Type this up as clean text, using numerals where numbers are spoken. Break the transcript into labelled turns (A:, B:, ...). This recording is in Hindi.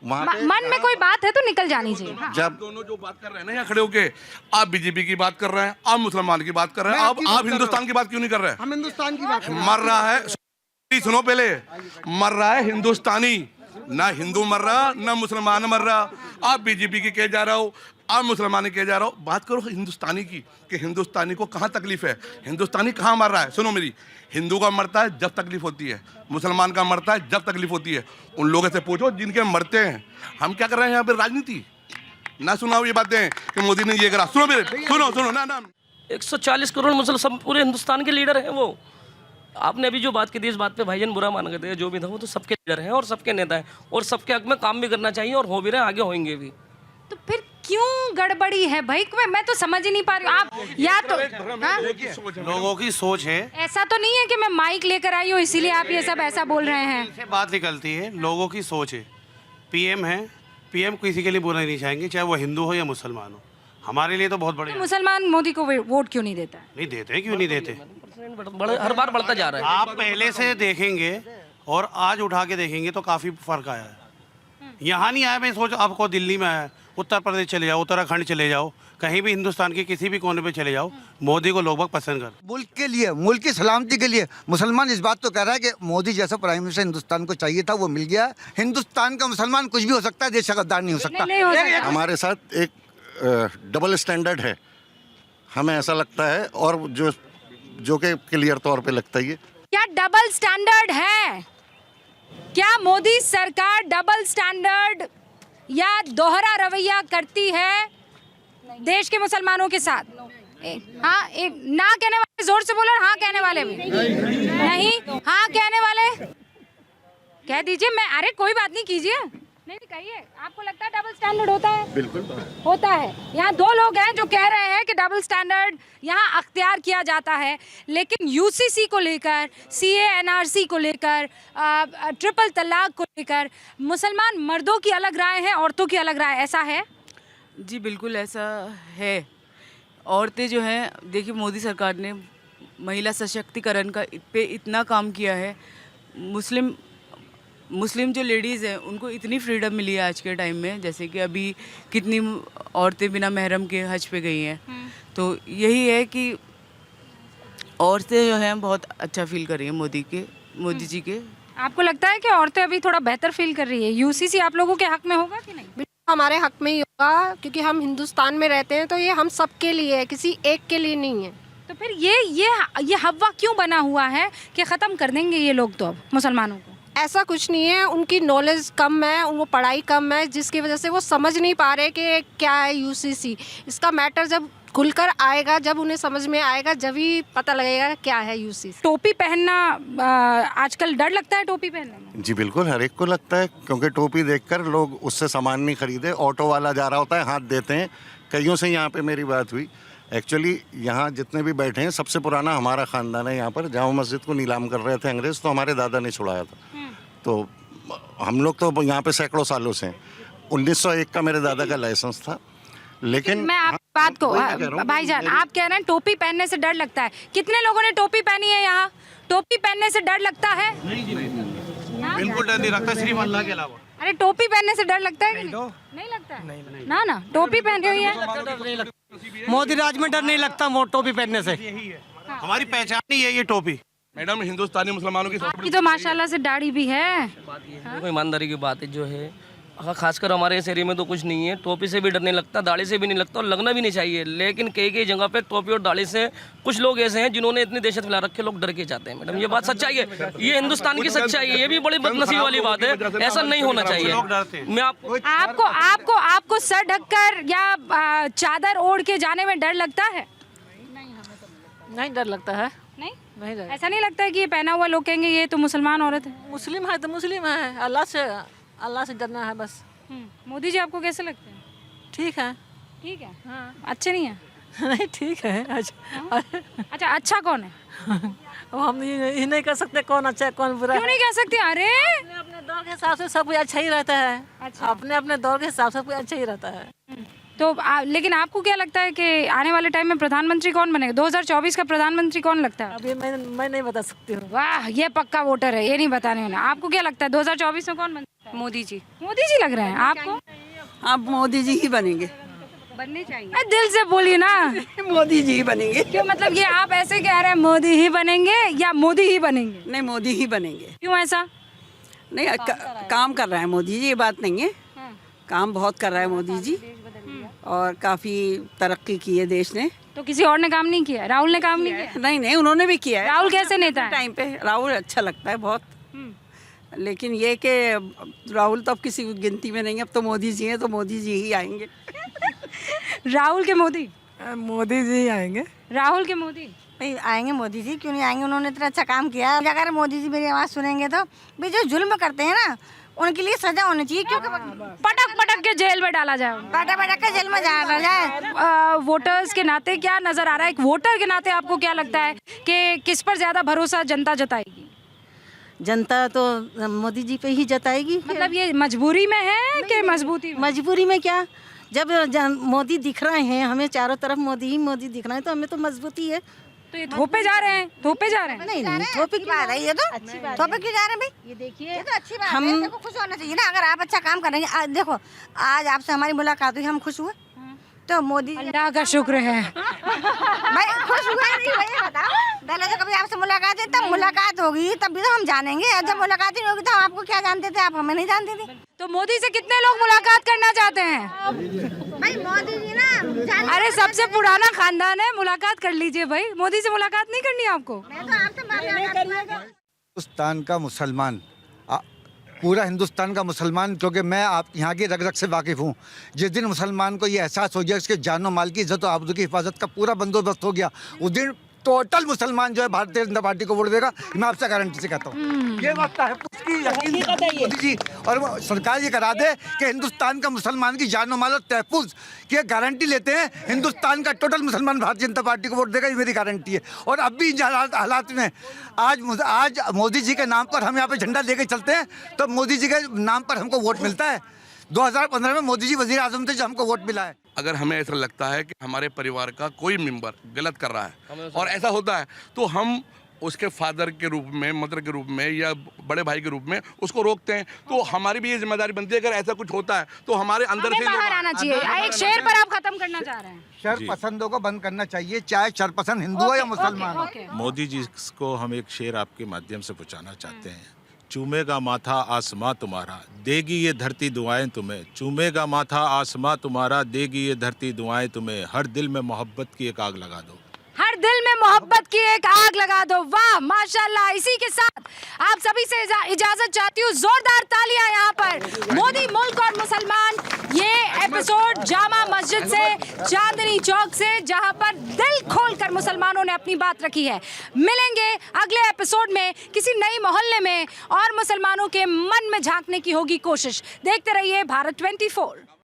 A: मन में कोई बात है तो निकल जानी चाहिए। हाँ।
B: जब दोनों जो बात कर रहे हैं ना यहाँ खड़े होके, आप बीजेपी की बात कर रहे हैं, आप मुसलमान की बात कर रहे हैं, आप हिंदुस्तान की बात क्यों नहीं कर रहे हैं?
C: हम हिंदुस्तान की बात
B: मर रहा है, सुनो पहले, मर रहा है हिंदुस्तानी, ना हिंदू मर रहा ना मुसलमान मर रहा। आप बीजेपी की कह जा रहे हो, आप मुसलमान कह जा रहे हो, बात करो हिंदुस्तानी की कि हिंदुस्तानी को कहाँ तकलीफ है, हिंदुस्तानी कहाँ मर रहा है। सुनो मेरी, हिंदू का मरता है जब तकलीफ होती है, मुसलमान का मरता है जब तकलीफ होती है। उन लोगों से पूछो जिनके मरते हैं। हम क्या कर रहे हैं यहाँ पे? राजनीति ना सुनाओ ये बातें कि मोदी ने ये करा। सुनो मेरे, सुनो सुनो ना
D: 140 करोड़ मुसलमान पूरे हिंदुस्तान के लीडर हैं वो। आपने अभी जो बात की थी इस बात पे भाईजान बुरा मान गए थे, जो भी था वो तो सबके लीडर हैं और सबके नेता हैं और सबके हक में काम भी करना चाहिए और हो भी रहे, आगे होंगे भी।
A: तो फिर क्यों गड़बड़ी है भाई? मैं तो समझ ही नहीं पा रही हूँ। आप या तो हाँ?
E: लोगों की सोच है,
A: ऐसा तो नहीं है कि मैं माइक लेकर आई हूँ इसीलिए आप ये सब ऐसा बोल रहे हैं।
E: से बात निकलती है, लोगों की सोच है। पीएम है, पीएम किसी के लिए बुरा नहीं चाहेंगे, चाहे वो हिंदू हो या मुसलमान हो। हमारे लिए तो बहुत बड़े।
A: मुसलमान मोदी को वोट क्यों नहीं देता है?
E: नहीं देते, क्यों नहीं देते?
D: हर बार बढ़ता जा रहा है।
E: आप पहले से देखेंगे और आज उठा के देखेंगे तो काफी फर्क आया है। यहाँ नहीं आया, मैं सोच आपको दिल्ली में आया, उत्तर प्रदेश चले जाओ, उत्तराखंड चले जाओ, कहीं भी हिंदुस्तान के किसी भी कोने पे चले जाओ, मोदी को लोग बहुत पसंद कर।
C: मुल्क के लिए, मुल्क की सलामती के लिए मुसलमान इस बात तो कह रहा है कि मोदी जैसा प्राइम मिनिस्टर हिंदुस्तान को चाहिए था, वो मिल गया। हिंदुस्तान का मुसलमान कुछ भी हो सकता है, देश का गद्दार नहीं हो सकता।
A: नहीं हो सकता।
B: हमारे साथ एक डबल स्टैंडर्ड है, हमें ऐसा लगता है, और जो कि क्लियर तौर पे लगता ही है।
A: क्या डबल स्टैंडर्ड है? क्या मोदी सरकार डबल स्टैंडर्ड या दोहरा रवैया करती है देश के मुसलमानों के साथ? हाँ, ना कहने वाले जोर से बोलो, हाँ कहने वाले भी नहीं, हाँ कहने वाले कह दीजिए। मैं अरे कोई बात नहीं, कीजिए, नहीं कहिए। आपको लगता है डबल स्टैंडर्ड होता है?
B: बिल्कुल
A: होता है। यहाँ दो लोग हैं जो कह रहे हैं कि डबल स्टैंडर्ड यहाँ अख्तियार किया जाता है, लेकिन यूसीसी को लेकर, सीए एनआरसी को लेकर, ट्रिपल तलाक को लेकर मुसलमान मर्दों की अलग राय है, औरतों की अलग राय, ऐसा है?
F: जी बिल्कुल ऐसा है। औरतें जो हैं, देखिए मोदी सरकार ने महिला सशक्तिकरण का पे इतना काम किया है। मुस्लिम जो लेडीज़ हैं उनको इतनी फ्रीडम मिली है आज के टाइम में, जैसे कि अभी कितनी औरतें बिना महरम के हज पे गई हैं। तो यही है कि औरतें जो हैं बहुत अच्छा फील कर रही हैं मोदी जी के।
A: आपको लगता है कि औरतें अभी थोड़ा बेहतर फील कर रही है? यूसीसी आप लोगों के हक में होगा कि नहीं?
G: बिल्कुल हमारे हक में ही होगा, क्योंकि हम हिंदुस्तान में रहते हैं, तो ये हम सब के लिए है, किसी एक के लिए नहीं है।
A: तो फिर ये हवा क्यों बना हुआ है कि ख़त्म कर देंगे ये लोग तो अब मुसलमानों को?
G: ऐसा कुछ नहीं है, उनकी नॉलेज कम है, उनको पढ़ाई कम है, जिसकी वजह से वो समझ नहीं पा रहे कि क्या है यूसीसी। इसका मैटर जब खुलकर आएगा, जब उन्हें समझ में आएगा, जब ही पता लगेगा क्या है यूसीसी।
A: टोपी पहनना आजकल डर लगता है टोपी पहनने में?
B: जी बिल्कुल, हर एक को लगता है, क्योंकि टोपी देखकर लोग उससे सामान नहीं खरीदे। ऑटो वाला जा रहा होता है, हाथ देते हैं। कईयों से यहाँ पे मेरी बात हुई। एक्चुअली यहाँ जितने भी बैठे हैं, सबसे पुराना हमारा ख़ानदान है। यहाँ पर जामा मस्जिद को नीलाम कर रहे थे अंग्रेज़, तो हमारे दादा ने छुड़ाया था। तो हम लोग तो यहाँ पे सैकड़ों सालों से हैं। 1901 का मेरे दादा का लाइसेंस था। लेकिन
A: मैं आप बात को भाईजान, आप कह रहे हैं टोपी पहनने से डर लगता है। कितने लोगों ने टोपी पहनी है यहाँ? टोपी पहनने से डर लगता है?
E: बिल्कुल डर नहीं लगता, सिर्फ अल्लाह के अलावा।
A: अरे टोपी पहनने से डर लगता है कि नहीं लगता है? ना टोपी पहनी हुई है।
H: मोदी राज में डर नहीं लगता टोपी पहनने से।
E: हमारी पहचान ही है ये टोपी।
B: मैडम, हिंदुस्तानी मुसलमानों की
A: आपकी तो माशाल्लाह से दाढ़ी भी है।
D: देखो ईमानदारी की बात है जो है, खासकर हमारे इस एरिया में तो कुछ नहीं है। टोपी से भी डर नहीं लगता, दाढ़ी से भी नहीं लगता और लगना भी नहीं चाहिए। लेकिन कई जगह पे टोपी और दाढ़ी से कुछ लोग ऐसे हैं जिन्होंने इतनी दहशत फैला रखे, लोग डर के जाते हैं। मैडम ये बात सच्चाई है, ये हिंदुस्तान की सच्चाई है। ये भी बड़ी बदनसीबी वाली बात है, ऐसा नहीं होना चाहिए। मैं
A: आपको सर ढककर या चादर ओढ़ के जाने में डर लगता है?
I: नहीं डर लगता है।
A: नहीं ऐसा नहीं लगता है कि ये पहना हुआ लोग कहेंगे ये तो मुसलमान औरत है?
I: मुस्लिम है तो मुस्लिम है, अल्लाह से डरना है बस।
A: मोदी जी आपको कैसे लगते हैं?
I: ठीक है।
A: ठीक है।
I: हाँ।
A: अच्छे नहीं है?
I: नहीं ठीक है।
A: अच्छा, अच्छा कौन है?
I: वो हम ये नहीं कर सकते कौन अच्छा है कौन बुरा है।
A: क्यों नहीं कह सकते? अरे
I: अपने दौर के हिसाब से सब कुछ अच्छा ही रहता है।
A: अच्छा।
I: अपने दौर के हिसाब से सब कुछ अच्छा ही रहता है।
A: तो लेकिन आपको क्या लगता है कि आने वाले टाइम में प्रधानमंत्री कौन बनेगा? 2024 का प्रधानमंत्री कौन लगता है?
I: अभी मैं नहीं बता सकती हूँ।
A: वाह, ये पक्का वोटर है, ये नहीं बताने वाला। आपको क्या लगता है 2024 में कौन बनता है?
F: मोदी जी।
A: मोदी जी लग रहे हैं आपको?
F: अब मोदी जी ही बनेंगे।
A: बनने चाहिए। दिल से बोलिए ना।
F: मोदी जी ही बनेंगे।
A: क्यों, मतलब ये आप ऐसे कह रहे हैं मोदी ही बनेंगे या मोदी ही बनेंगे?
F: नहीं, मोदी ही बनेंगे।
A: क्यों ऐसा?
F: नहीं, काम कर रहा है मोदी जी, ये बात नहीं है। काम बहुत कर रहा है मोदी जी और काफ़ी तरक्की की है देश ने।
A: तो किसी और ने काम नहीं किया? राहुल ने काम नहीं किया?
F: नहीं, उन्होंने भी किया है।
A: राहुल कैसे नेता है?
F: टाइम पे राहुल अच्छा लगता है बहुत, लेकिन ये कि राहुल तो अब किसी की गिनती में नहीं है। अब तो मोदी जी हैं, तो मोदी जी ही आएंगे।
A: राहुल के मोदी?
I: मोदी जी आएंगे।
A: राहुल के मोदी?
J: भाई आएंगे मोदी जी, क्यों नहीं आएंगे? उन्होंने इतना अच्छा काम किया। अगर मोदी जी मेरी आवाज़ सुनेंगे तो भाई जो जुल्म करते हैं ना उनके लिए सजा होनी चाहिए, क्योंकि
A: पटक पटक के जेल में डाला जाए।
J: पटक के जेल में डाला जाए।
A: वोटर्स के नाते क्या नजर आ रहा है, एक वोटर के नाते आपको क्या लगता है कि किस पर ज्यादा भरोसा जनता जताएगी?
J: जनता तो मोदी जी पे ही जताएगी।
A: मतलब ये मजबूरी में है कि मजबूती में?
J: मजबूरी में क्या, जब मोदी दिख रहे हैं हमें चारों तरफ, मोदी ही मोदी दिख रहे हैं, तो हमें तो मजबूती है।
A: तो ये थोपे जा रहे हैं, थोपे जा रहे हैं?
J: नहीं, थोपे की बात है ये तो। थोपे क्यों जा रहे हैं भाई? ये देखिए, ये तो अच्छी बात है। देखो खुश होना चाहिए ना, अगर आप अच्छा काम कर रहे हैं। देखो आज आपसे हमारी मुलाकात हुई, हम खुश हुए, तो मोदी
A: अल्लाह का शुक्र है।
J: भाई खुश हुए नहीं, भाई बताओ। पहले तो कभी आपसे मुलाकात है, तब मुलाकात होगी तब भी तो हम जानेंगे। जब मुलाकात ही नहीं होगी तो हम आपको क्या जानते थे, आप हमें नहीं जानते थे।
A: तो मोदी से कितने लोग मुलाकात करना चाहते हैं?
J: भाई मोदी जी ना,
A: अरे सबसे पुराना खानदान है, मुलाकात कर लीजिए भाई। मोदी से मुलाकात नहीं करनी आपको?
J: मैं तो आपसे
C: हिंदुस्तान का मुसलमान, पूरा हिंदुस्तान का मुसलमान, क्योंकि मैं आप यहाँ की रग रग से वाकिफ़ हूँ। जिस दिन मुसलमान को ये एहसास हो गया इसके जान और माल की इज्जत और आबरू की हिफाजत का पूरा बंदोबस्त हो गया, उस दिन टोटल मुसलमान जो है भारतीय जनता पार्टी को वोट देगा। मैं आपसे गारंटी से कहता हूँ, ये बात है उसकी यकीन मोदी जी और सरकार ये करा दे कि हिंदुस्तान का मुसलमान की जान और माल और तहफ़्फ़ुज़ की गारंटी लेते हैं। हिंदुस्तान का टोटल मुसलमान भारतीय जनता पार्टी को वोट देगा, ये मेरी गारंटी है। और अब भी इन हालात में आज मोदी जी के नाम पर हम यहाँ पे झंडा लेके चलते हैं, तो मोदी जी के नाम पर हमको वोट मिलता है। 2015 में मोदी जी वज़ीर आज़म थे, जो हमको वोट मिला है।
B: अगर हमें ऐसा लगता है कि हमारे परिवार का कोई मेंबर गलत कर रहा है और ऐसा होता है, तो हम उसके फादर के रूप में, मदर के रूप में या बड़े भाई के रूप में उसको रोकते हैं। तो हमारी भी ये जिम्मेदारी बनती है, अगर ऐसा कुछ होता है तो हमारे अंदर से
A: बाहर आना चाहिए। एक शेर पर आप खत्म करना चाह रहे हैं?
C: शर पसंदों को बंद करना चाहिए, चाहे शर पसंद हिंदू हो या मुसलमान हो।
K: मोदी जी को हम एक शेर आपके माध्यम से पहुंचाना चाहते हैं। चूमेगा माथा आसमां तुम्हारा, देगी ये धरती दुआएं तुम्हें। चूमेगा माथा आसमां तुम्हारा, देगी ये धरती दुआएं तुम्हें। हर दिल में मोहब्बत की एक आग लगा दो।
A: हर दिल में मोहब्बत की एक आग लगा दो। वाह माशाल्लाह। इसी के साथ आप सभी से इजाजत चाहती हूँ। जोरदार तालियां यहाँ पर। मोदी, मुल्क और मुसलमान, ये एपिसोड जामा मस्जिद से, चांदनी चौक से, जहाँ पर दिल खोलकर मुसलमानों ने अपनी बात रखी है। मिलेंगे अगले एपिसोड में किसी नई मोहल्ले में और मुसलमानों के मन में झांकने की होगी कोशिश। देखते रहिए भारत 24।